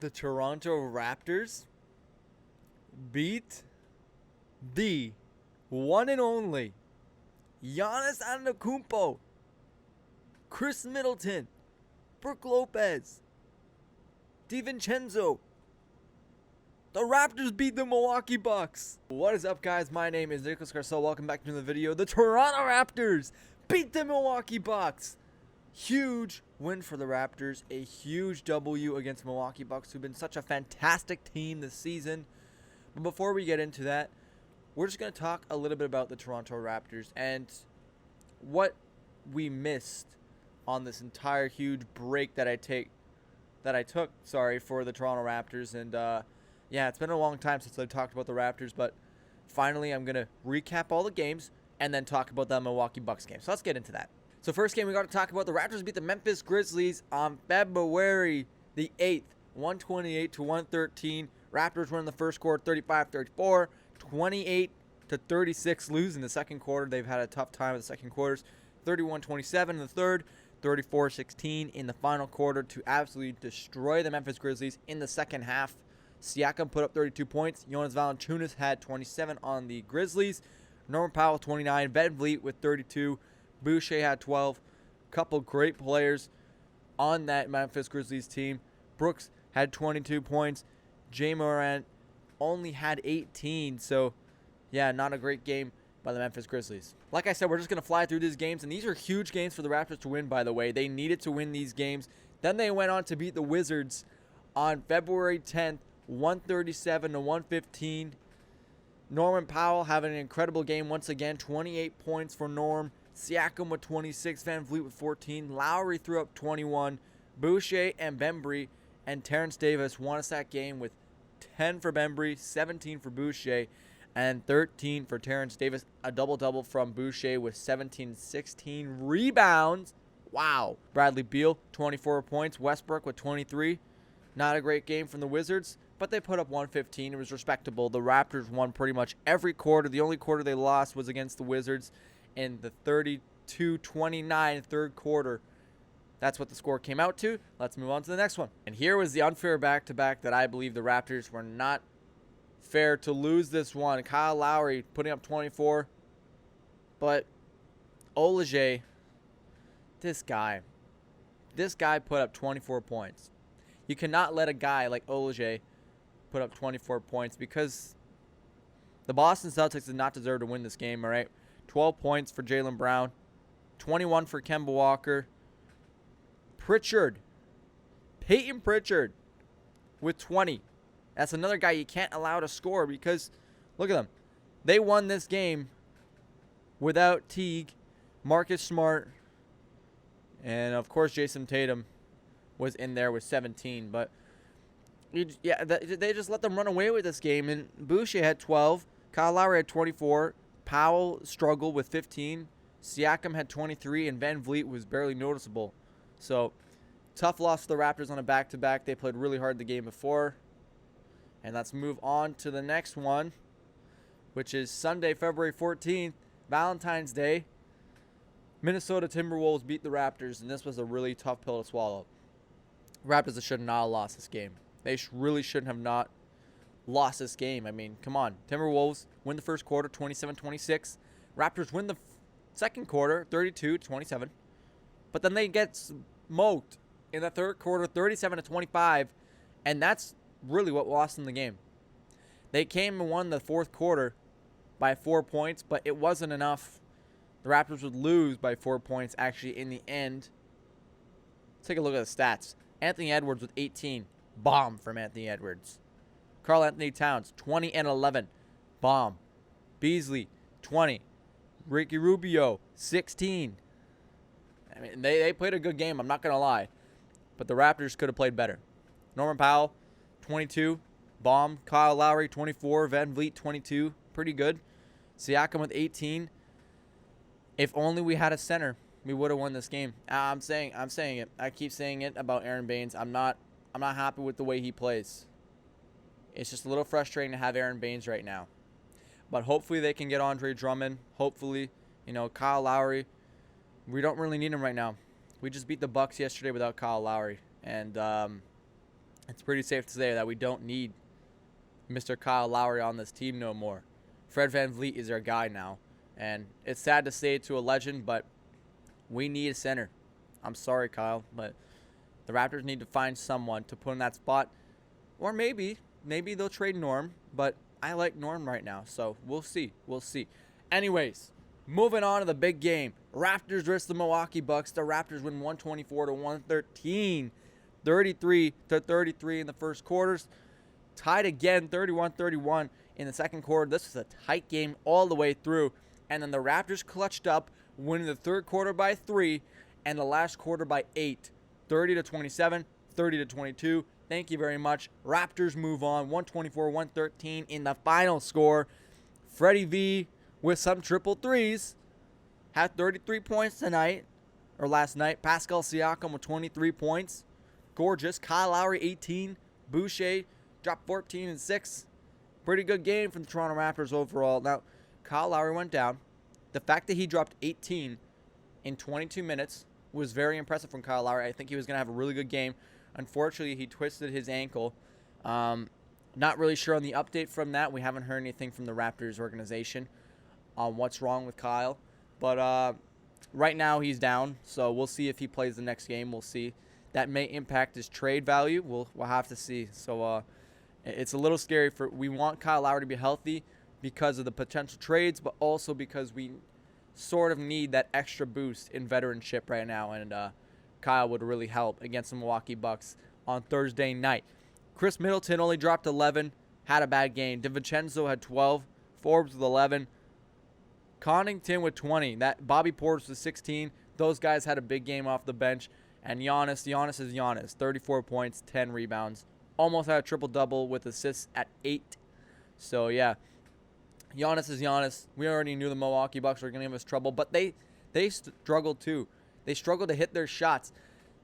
The Toronto Raptors beat the one and only Giannis Antetokounmpo, Chris Middleton, Brook Lopez, DiVincenzo. The Raptors beat the Milwaukee Bucks. What is up, guys? My name is Nicholas Garcelle. Welcome back to the video. The Toronto Raptors beat the Milwaukee Bucks. Huge win for the Raptors. A huge W against Milwaukee Bucks, who've been such a fantastic team this season. But before we get into that, we're just going to talk a little bit about the Toronto Raptors and what we missed on this entire huge break that I took for the Toronto Raptors. And yeah, it's been a long time since I've talked about the Raptors, but finally I'm going to recap all the games and then talk about the Milwaukee Bucks game. So let's get into that. So first game we got to talk about, the Raptors beat the Memphis Grizzlies on February the 8th, 128-113. Raptors win in the first quarter 35-34, 28-36 lose in the second quarter. They've had a tough time in the second quarters. 31-27 in the third, 34-16 in the final quarter to absolutely destroy the Memphis Grizzlies in the second half. Siakam put up 32 points. Jonas Valanciunas had 27 on the Grizzlies. Norman Powell 29. VanVleet with 32. Boucher had 12. Couple great players on that Memphis Grizzlies team. Brooks had 22 points. Jay Morant only had 18. So, yeah, not a great game by the Memphis Grizzlies. Like I said, we're just going to fly through these games. And these are huge games for the Raptors to win, by the way. They needed to win these games. Then they went on to beat the Wizards on February 10th, 137-115. Norman Powell having an incredible game once again. 28 points for Norm. Siakam with 26. VanVleet with 14. Lowry threw up 21. Boucher and Bembry and Terrence Davis won us that game with 10 for Bembry, 17 for Boucher, and 13 for Terrence Davis. A double-double from Boucher with 17-16 rebounds. Wow. Bradley Beal, 24 points. Westbrook with 23. Not a great game from the Wizards, but they put up 115. It was respectable. The Raptors won pretty much every quarter. The only quarter they lost was against the Wizards in the 32-29 third quarter. That's what the score came out to. Let's move on to the next one. And here was the unfair back-to-back that I believe the Raptors were not fair to lose this one. Kyle Lowry putting up 24. But Olajay, this guy put up 24 points. You cannot let a guy like Olajay put up 24 points because the Boston Celtics did not deserve to win this game, all right? 12 points for Jaylen Brown, 21 for Kemba Walker. Peyton Pritchard with 20. That's another guy you can't allow to score because, look at them. They won this game without Teague, Marcus Smart, and, of course, Jason Tatum was in there with 17. But, yeah, they just let them run away with this game. And Boucher had 12. Kyle Lowry had 24. Powell struggled with 15. Siakam had 23. And VanVleet was barely noticeable. So, tough loss for the Raptors on a back-to-back. They played really hard the game before. And let's move on to the next one, which is Sunday, February 14th, Valentine's Day. Minnesota Timberwolves beat the Raptors, and this was a really tough pill to swallow. Raptors should not have lost this game. They really shouldn't have not lost this game. I mean, come on. Timberwolves win the first quarter, 27-26. Raptors win the second quarter, 32-27. But then they get smoked in the third quarter, 37-25. And that's really what lost them the game. They came and won the fourth quarter by 4 points, but it wasn't enough. The Raptors would lose by 4 points, actually, in the end. Let's take a look at the stats. Anthony Edwards with 18. Bomb from Anthony Edwards. Karl Anthony Towns, 20 and 11. Bomb. Beasley, 20. Ricky Rubio, 16. I mean, they played a good game, I'm not going to lie. But the Raptors could have played better. Norman Powell, 22. Bomb. Kyle Lowry, 24. VanVleet, 22. Pretty good. Siakam with 18. If only we had a center, we would have won this game. I'm saying it. I keep saying it about Aaron Baines. I'm not happy with the way he plays. It's just a little frustrating to have Aaron Baines right now. But hopefully they can get Andre Drummond. Hopefully, Kyle Lowry. We don't really need him right now. We just beat the Bucks yesterday without Kyle Lowry. And it's pretty safe to say that we don't need Mr. Kyle Lowry on this team no more. Fred VanVleet is our guy now. And it's sad to say it to a legend, but we need a center. I'm sorry, Kyle, but the Raptors need to find someone to put in that spot. Or maybe they'll trade Norm, but I like Norm right now, so we'll see. We'll see. Anyways, moving on to the big game. Raptors versus the Milwaukee Bucks. The Raptors win 124-113. 33-33 in the first quarters. Tied again, 31-31 in the second quarter. This was a tight game all the way through. And then the Raptors clutched up, winning the third quarter by 3 and the last quarter by 8. 30-27, 30-22. Thank you very much. Raptors move on, 124-113 in the final score. Freddie V with some triple threes. Had 33 points tonight, or last night. Pascal Siakam with 23 points. Gorgeous. Kyle Lowry, 18. Boucher dropped 14 and 6. Pretty good game from the Toronto Raptors overall. Now, Kyle Lowry went down. The fact that he dropped 18 in 22 minutes was very impressive from Kyle Lowry. I think he was going to have a really good game. Unfortunately, he twisted his ankle. Not really sure on the update from that. We haven't heard anything from the Raptors organization on what's wrong with Kyle. But right now he's down, so we'll see if he plays the next game. We'll see. That may impact his trade value. We'll have to see. So it's a little scary. We want Kyle Lowry to be healthy because of the potential trades, but also because we sort of need that extra boost in veteranship right now, and Kyle would really help against the Milwaukee Bucks on Thursday night. Chris Middleton only dropped 11, had a bad game. DiVincenzo had 12, Forbes with 11, Connaughton with 20. That Bobby Portis with 16. Those guys had a big game off the bench. And Giannis is Giannis, 34 points, 10 rebounds. Almost had a triple-double with assists at 8. So, yeah, Giannis is Giannis. We already knew the Milwaukee Bucks were going to give us trouble, but they struggled too. They struggled to hit their shots.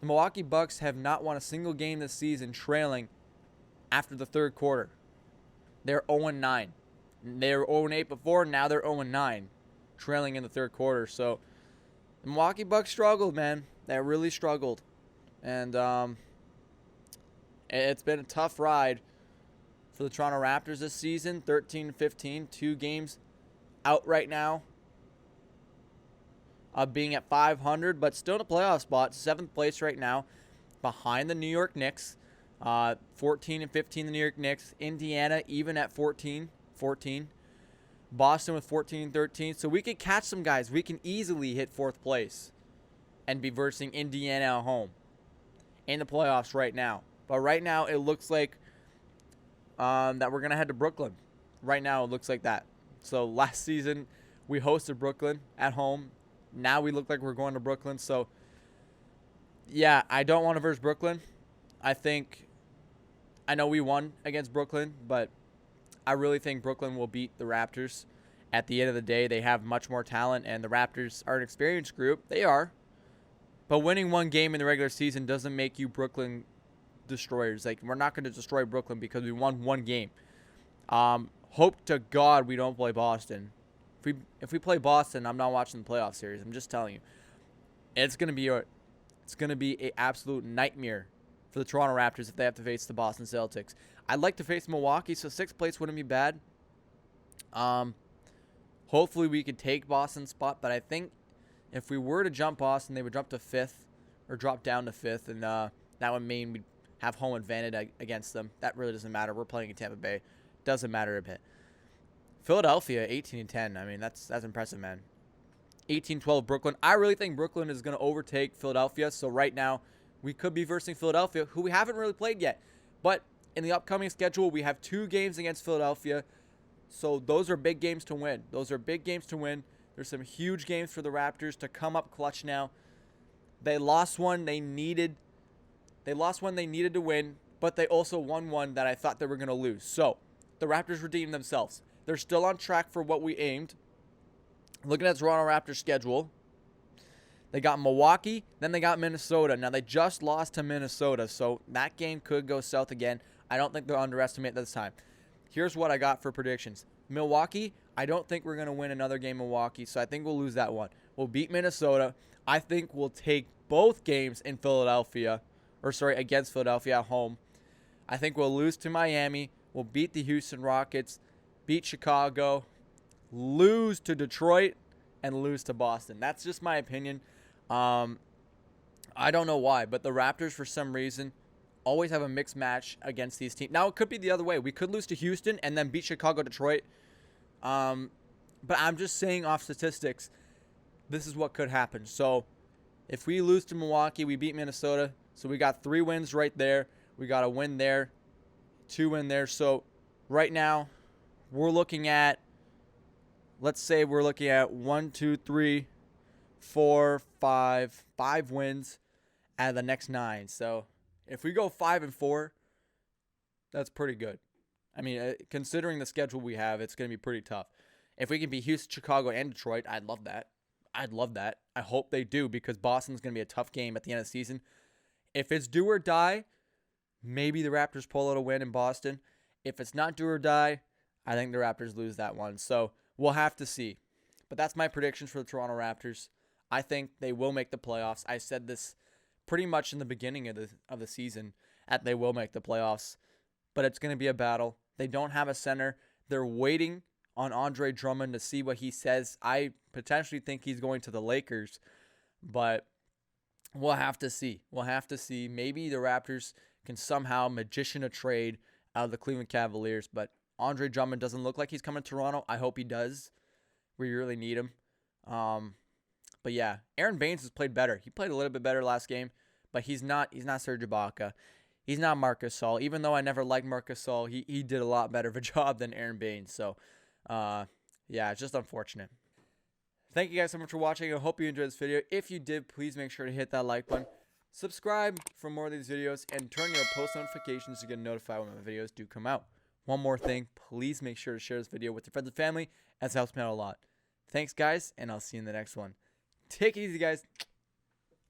The Milwaukee Bucks have not won a single game this season trailing after the third quarter. They're 0-9. They were 0-8 before, now they're 0-9, trailing in the third quarter. So, the Milwaukee Bucks struggled, man. They really struggled. And it's been a tough ride for the Toronto Raptors this season. 13-15, 2 games out right now of being at 500, but still in a playoff spot. 7th place right now behind the New York Knicks. 14-15, the New York Knicks. Indiana even at 14. Boston with 14-13. So we could catch some guys. We can easily hit 4th place and be versing Indiana at home in the playoffs right now. But right now, it looks like that we're going to head to Brooklyn. Right now, it looks like that. So last season, we hosted Brooklyn at home. Now we look like we're going to Brooklyn. So, yeah, I don't want to verse Brooklyn. I know we won against Brooklyn, but I really think Brooklyn will beat the Raptors. At the end of the day, they have much more talent, and the Raptors are an experienced group. They are. But winning one game in the regular season doesn't make you Brooklyn destroyers. Like, we're not going to destroy Brooklyn because we won one game. Hope to God we don't play Boston. If we play Boston, I'm not watching the playoff series. I'm just telling you. It's going to be an absolute nightmare for the Toronto Raptors if they have to face the Boston Celtics. I'd like to face Milwaukee, so 6th place wouldn't be bad. Hopefully we could take Boston's spot, but I think if we were to jump Boston, they would drop to 5th or drop down to 5th, and that would mean we'd have home advantage against them. That really doesn't matter. We're playing in Tampa Bay. Doesn't matter a bit. Philadelphia, 18-10. I mean, that's impressive, man. 18-12 Brooklyn. I really think Brooklyn is going to overtake Philadelphia. So right now, we could be versing Philadelphia, who we haven't really played yet. But in the upcoming schedule, we have 2 games against Philadelphia. So those are big games to win. There's some huge games for the Raptors to come up clutch now. They lost one they needed to win, but they also won one that I thought they were going to lose. So the Raptors redeemed themselves. They're still on track for what we aimed. Looking at the Toronto Raptors schedule, they got Milwaukee, then they got Minnesota. Now, they just lost to Minnesota, so that game could go south again. I don't think they'll underestimate this time. Here's what I got for predictions. Milwaukee, I don't think we're going to win another game in Milwaukee, so I think we'll lose that one. We'll beat Minnesota. I think we'll take both games in against Philadelphia at home. I think we'll lose to Miami. We'll beat the Houston Rockets, beat Chicago, lose to Detroit, and lose to Boston. That's just my opinion. I don't know why, but the Raptors, for some reason, always have a mixed match against these teams. Now, it could be the other way. We could lose to Houston and then beat Chicago, Detroit. But I'm just saying off statistics, this is what could happen. So if we lose to Milwaukee, we beat Minnesota. So we got 3 wins right there. We got a win there, 2 win there. So right now, we're looking at, let's say we're looking at 1, 2, 3, 4, 5 wins out of the next 9. So if we go 5-4, that's pretty good. I mean, considering the schedule we have, it's going to be pretty tough. If we can beat Houston, Chicago, and Detroit, I'd love that. I hope they do, because Boston's going to be a tough game at the end of the season. If it's do or die, maybe the Raptors pull out a win in Boston. If it's not do or die, I think the Raptors lose that one. So we'll have to see. But that's my predictions for the Toronto Raptors. I think they will make the playoffs. I said this pretty much in the beginning of the season, that they will make the playoffs. But it's going to be a battle. They don't have a center. They're waiting on Andre Drummond to see what he says. I potentially think he's going to the Lakers, but we'll have to see. Maybe the Raptors can somehow magician a trade out of the Cleveland Cavaliers, but Andre Drummond doesn't look like he's coming to Toronto. I hope he does. We really need him. But yeah, Aaron Baines has played better. He played a little bit better last game, but he's not Serge Ibaka. He's not Marc Gasol. Even though I never liked Marc Gasol, he did a lot better of a job than Aaron Baines. So, yeah, it's just unfortunate. Thank you guys so much for watching. I hope you enjoyed this video. If you did, please make sure to hit that like button. Subscribe for more of these videos, and turn your post notifications to get notified when my videos do come out. One more thing, please make sure to share this video with your friends and family, as it helps me out a lot. Thanks, guys, and I'll see you in the next one. Take it easy, guys.